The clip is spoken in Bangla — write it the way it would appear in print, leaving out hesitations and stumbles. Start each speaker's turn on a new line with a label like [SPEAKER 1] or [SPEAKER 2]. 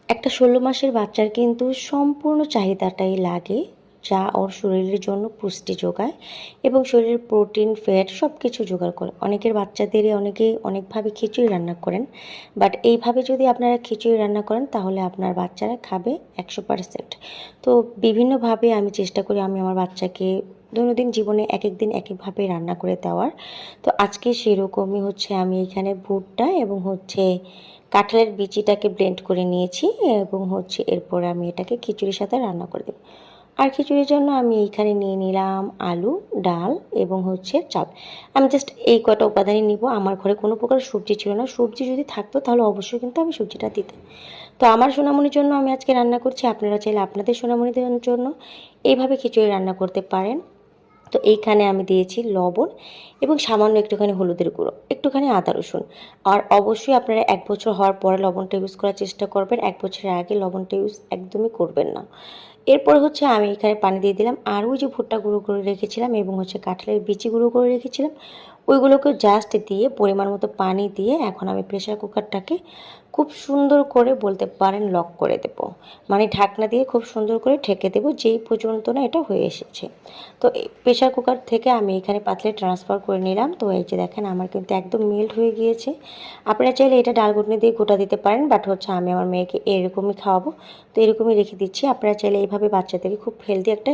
[SPEAKER 1] একটা ১৬ মাসের বাচ্চার কিন্তু সম্পূর্ণ চাহিদাটাই লাগে, যা ওর শরীরের জন্য পুষ্টি যোগায় এবং শরীরের প্রোটিন, ফ্যাট সব কিছু জোগাড় করে। অনেকের বাচ্চাদেরই অনেকে অনেকভাবে খিচুড়ি রান্না করেন। বাট এইভাবে যদি আপনারা খিচুড়ি রান্না করেন তাহলে আপনার বাচ্চারা খাবে ১০০%। তো বিভিন্নভাবে আমি চেষ্টা করি আমি আমার বাচ্চাকে দৈনন্দিন জীবনে একেক দিন একেকভাবে রান্না করে দেওয়ার। তো আজকে সেরকমই হচ্ছে আমি এখানে ভুট্টা এবং হচ্ছে কাঁঠালের বিচিটাকে ব্লেন্ড করে নিয়েছি এবং হচ্ছে এরপরে আমি এটাকে খিচুড়ির সাথে রান্না করে দেবো। আর খিচুড়ির জন্য আমি এইখানে নিয়ে নিলাম আলু, ডাল এবং হচ্ছে চাল। আমি জাস্ট এই কটা উপাদানই নিব। আমার ঘরে কোনো প্রকার সবজি ছিল না। সবজি যদি থাকতো তাহলে অবশ্যই কিন্তু আমি সবজিটা দিতাম। তো আমার সোনামণির জন্য আমি আজকে রান্না করছি। আপনারা চাইলে আপনাদের সোনামণিদের জন্য এইভাবে খিচুড়ি রান্না করতে পারেন। তো এইখানে আমি দিয়েছি লবণ এবং সামান্য একটুখানি হলুদের গুঁড়ো, একটুখানি আদা রসুন। আর অবশ্যই আপনারা ১ বছর হওয়ার পরে লবণটা ইউজ করার চেষ্টা করবেন। ১ বছরের আগে লবণটা ইউজ একদমই করবেন না। এরপর হচ্ছে আমি এখানে পানি দিয়ে দিলাম আর ওই যে ভুট্টা গুঁড়ো করে রেখেছিলাম এবং হচ্ছে কাঁঠালের বিচি গুঁড়ো করে রেখেছিলাম, ওইগুলোকে জাস্ট দিয়ে পরিমাণ মতো পানি দিয়ে এখন আমি প্রেসার কুকারটাকে খুব সুন্দর করে বলতে পারেন লক করে দেব। মানে ঢাকনা দিয়ে খুব সুন্দর করে ঢেকে দেবো যেই পর্যন্ত না এটা হয়ে এসেছে। তো এই প্রেসার কুকার থেকে আমি এখানে পাতলে ট্রান্সফার করে নিলাম। তো এই যে দেখেন আমার কিন্তু একদম মেল্ট হয়ে গিয়েছে। আপনারা চাইলে এটা ডাল ঘুটনি দিয়ে গোটা দিতে পারেন, বাট হচ্ছে আমি আমার মেয়েকে এরকমই খাওয়াবো, তো এরকমই রেখে দিচ্ছি। আপনারা চাইলে এইভাবে বাচ্চাদেরকে খুব হেলদি একটা